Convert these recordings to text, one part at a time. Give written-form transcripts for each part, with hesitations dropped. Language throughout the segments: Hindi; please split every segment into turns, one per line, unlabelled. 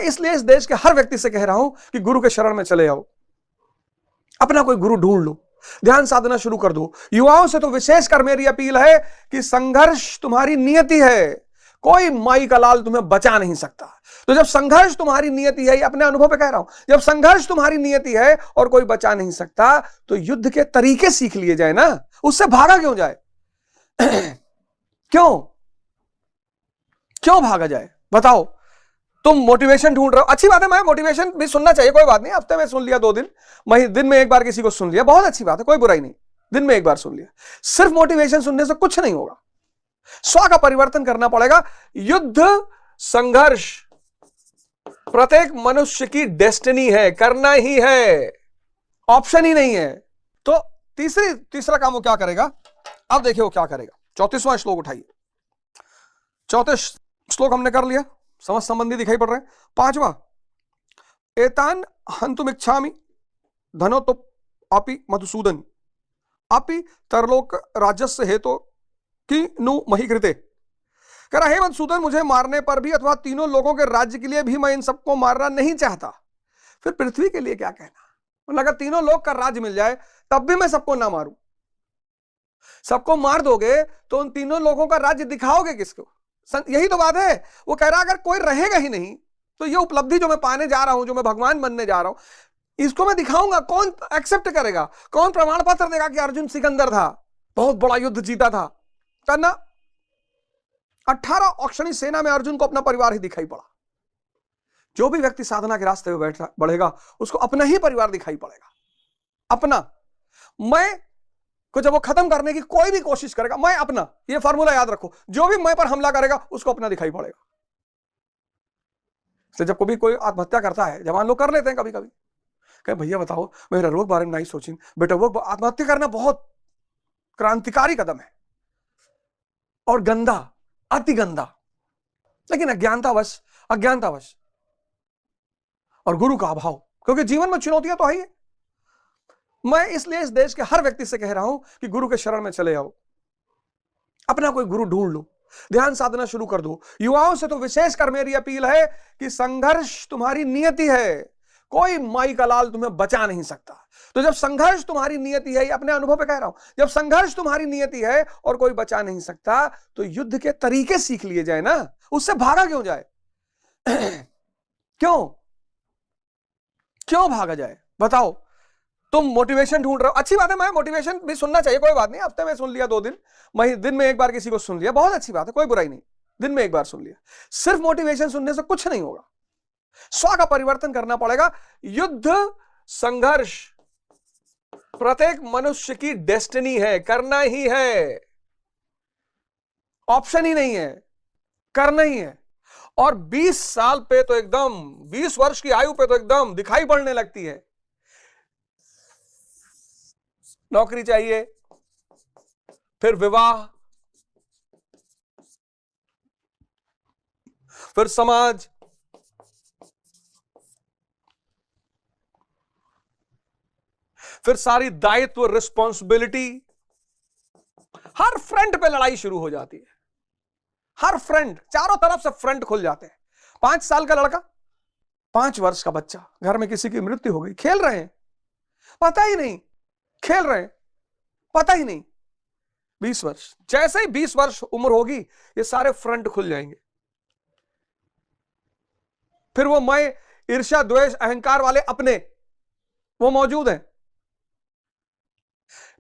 इसलिए इस देश के हर व्यक्ति से कह रहा हूं कि गुरु के शरण में चले आओ, अपना कोई गुरु ढूंढ लो, ध्यान साधना शुरू कर दो। युवाओं से तो विशेषकर मेरी अपील है कि संघर्ष तुम्हारी नियति है, कोई माई का लाल तुम्हें बचा नहीं सकता। तो जब संघर्ष तुम्हारी नियति है, ये अपने अनुभव पे कह रहा हूं, जब संघर्ष तुम्हारी नियति है और कोई बचा नहीं सकता, तो युद्ध के तरीके सीख लिए जाए ना, उससे भागा क्यों जाए? क्यों भागा जाए? बताओ। तुम मोटिवेशन ढूंढ रहे हो, अच्छी बात है, मैं मोटिवेशन भी सुनना चाहिए, कोई बात नहीं, हफ्ते में सुन लिया, 2 दिन, दिन में एक बार किसी को सुन लिया, बहुत अच्छी बात है, कोई बुराई नहीं, दिन में एक बार सुन लिया। सिर्फ मोटिवेशन सुनने से कुछ नहीं होगा, स्व का परिवर्तन करना पड़ेगा। युद्ध संघर्ष प्रत्येक मनुष्य की डेस्टिनी है, करना ही है, ऑप्शन ही नहीं है। तो तीसरा काम वो क्या करेगा, अब देखिए वो क्या करेगा। 34वां श्लोक उठाइए। 34 श्लोक हमने कर लिया, समझ संबंधी दिखाई पड़ रहे हैं। 5वां, एतान हंतुम इच्छामि धनो तो अपि मधुसूदन अपि तरलोक राजस्व हेतु कि नु मही कृते। कह रहा है मधुसूदन, मुझे मारने पर भी अथवा तीनों लोगों के राज्य के लिए भी मैं इन सबको मारना नहीं चाहता, फिर पृथ्वी के लिए क्या कहना? मतलब अगर तीनों लोग का राज्य मिल जाए तब भी मैं सबको ना मारूं। सबको मार दोगे तो उन तीनों लोगों का राज्य दिखाओगे किसको? यही तो बात है। वो कह रहा अगर कोई रहेगा ही नहीं तो ये उपलब्धि जो मैं पाने जा रहा हूं, जो मैं भगवान बनने जा रहा हूं, इसको मैं दिखाऊंगा, कौन एक्सेप्ट करेगा? कौन प्रमाण पत्र देगा कि अर्जुन सिकंदर था, बहुत बड़ा युद्ध जीता था? करना 18 औक्षणी सेना में अर्जुन को अपना परिवार ही दिखाई पड़ा। जो भी व्यक्ति साधना के रास्ते में बढ़ेगा उसको अपना ही परिवार दिखाई पड़ेगा, अपना। मैं को जब वो खत्म करने की कोई भी कोशिश करेगा, मैं अपना, ये फार्मूला याद रखो, जो भी मैं पर हमला करेगा उसको अपना दिखाई पड़ेगा। इसलिए जब कभी कोई आत्महत्या करता है, जवान लोग कर लेते हैं कभी कभी, कहे भैया बताओ मेरा रोग बारे में नहीं सोची बेटा, वो आत्महत्या करना बहुत क्रांतिकारी कदम है और गंदा, अति गंदा, लेकिन अज्ञानतावश और गुरु का अभाव, क्योंकि जीवन में चुनौतियां तो है ही। मैं इसलिए इस देश के हर व्यक्ति से कह रहा हूं कि गुरु के शरण में चले आओ, अपना कोई गुरु ढूंढ लो, ध्यान साधना शुरू कर दो। युवाओं से तो विशेषकर मेरी अपील है कि संघर्ष तुम्हारी नियति है, कोई माई का लाल तुम्हें बचा नहीं सकता। तो जब संघर्ष तुम्हारी नियति है, ये अपने अनुभव पे कह रहा हूं, जब संघर्ष तुम्हारी नियति है और कोई बचा नहीं सकता, तो युद्ध के तरीके सीख लिए जाए ना, उससे भागा क्यों जाए? क्यों भागा जाए? बताओ। तुम मोटिवेशन ढूंढ रहे हो, अच्छी बात है, मैं मोटिवेशन भी सुनना चाहिए, कोई बात नहीं, हफ्ते में सुन लिया, 2 दिन, दिन में एक बार किसी को सुन लिया, बहुत अच्छी बात है, कोई बुराई नहीं, दिन में एक बार सुन लिया। सिर्फ मोटिवेशन सुनने से कुछ नहीं होगा, स्व का परिवर्तन करना पड़ेगा। युद्ध संघर्ष प्रत्येक मनुष्य की डेस्टिनी है, करना ही है, ऑप्शन ही नहीं है, करना ही है। और 20 साल पे तो एकदम, 20 वर्ष की आयु पे तो एकदम दिखाई पड़ने लगती है। नौकरी चाहिए, फिर विवाह, फिर समाज, फिर सारी दायित्व, रिस्पॉन्सिबिलिटी, हर फ्रंट पे लड़ाई शुरू हो जाती है, हर फ्रंट, चारों तरफ से फ्रंट खुल जाते हैं। 5 साल का लड़का, 5 वर्ष का बच्चा, घर में किसी की मृत्यु हो गई, खेल रहे हैं, पता ही नहीं, खेल रहे हैं, पता ही नहीं। 20 वर्ष, जैसे ही 20 वर्ष उम्र होगी, ये सारे फ्रंट खुल जाएंगे। फिर वो मैं, ईर्ष्या, द्वेष, अहंकार वाले अपने, वो मौजूद हैं।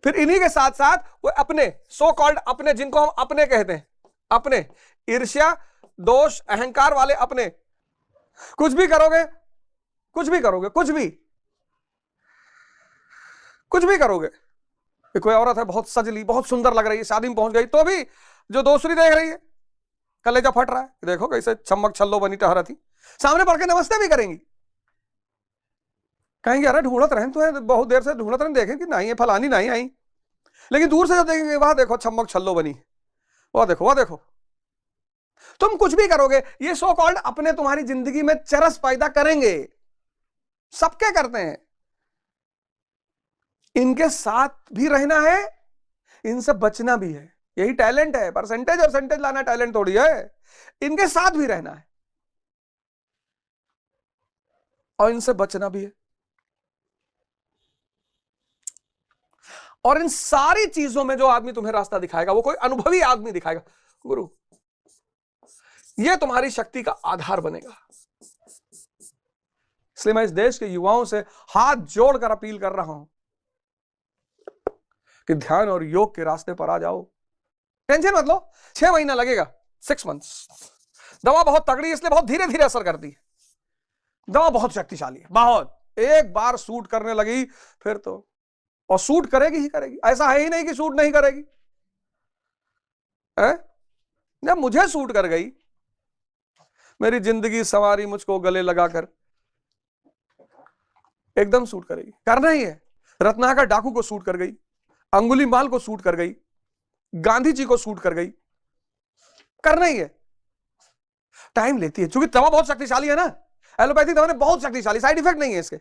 फिर इन्हीं के साथ साथ वो अपने, सो कॉल्ड अपने, जिनको हम अपने कहते हैं, अपने, ईर्ष्या, दोष, अहंकार वाले अपने। कुछ भी करोगे, कुछ भी करोगे, कुछ भी करोगे। कोई औरत है, बहुत सजली, बहुत सुंदर लग रही है, शादी में पहुंच गई, तो भी जो दूसरी देख रही है, कलेजा फट रहा है, देखो कैसे चमक छल्लो बनी टहरा थी, सामने पढ़ के नमस्ते भी करेंगी, कहेंगे अरे ढूंढत रहें, तो बहुत देर से ढूंढत रहें, देखें कि नहीं है फलानी नहीं आई, लेकिन दूर से जब देखेंगे, वहां देखो चमक छल्लो बनी, वह देखो। तुम कुछ भी करोगे, ये सो कॉल्ड अपने तुम्हारी जिंदगी में चरस पैदा करेंगे, सबके करते हैं। इनके साथ भी रहना है, इनसे बचना भी है, यही टैलेंट है। परसेंटेज और सेंटेज लाना टैलेंट थोड़ी है, इनके साथ भी रहना है। और इनसे बचना भी है। और इन सारी चीजों में जो आदमी तुम्हें रास्ता दिखाएगा वो कोई अनुभवी आदमी दिखाएगा। गुरु, ये तुम्हारी शक्ति का आधार बनेगा। इसलिए मैं इस देश के युवाओं से हाथ जोड़कर अपील कर रहा हूं कि ध्यान और योग के रास्ते पर आ जाओ। टेंशन मत लो, 6 महीना लगेगा, 6 मंथ्स। दवा बहुत तगड़ी है, इसलिए बहुत धीरे धीरे असर करती है। दवा बहुत शक्तिशाली है, बहुत। एक बार सूट करने लगी फिर तो, और सूट करेगी ही करेगी, ऐसा है ही नहीं कि सूट नहीं करेगी। जब मुझे सूट कर गई, मेरी जिंदगी संवारी मुझको गले लगाकर, एकदम सूट करेगी। करना ही है। रत्नाकर डाकू को सूट कर गई, अंगुलीमाल को सूट कर गई, गांधी जी को सूट कर गई। करना ही है। टाइम लेती है, क्योंकि दवा बहुत शक्तिशाली है ना। एलोपैथिक दवा ने बहुत शक्तिशाली, साइड इफेक्ट नहीं है इसके।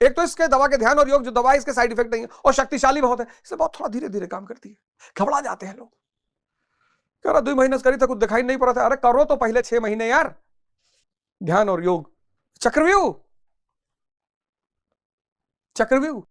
एक तो इसके दवा के ध्यान और योग जो दवा है, इसके साइड इफेक्ट नहीं है, और शक्तिशाली बहुत है, इसलिए बहुत थोड़ा धीरे धीरे काम करती है। घबरा जाते हैं लोग, कह रहा 2 महीने करी था, कुछ दिखाई नहीं पड़ा था। अरे करो तो पहले 6 महीने यार, ध्यान और योग। चक्रव्यूह, चक्रव्यूह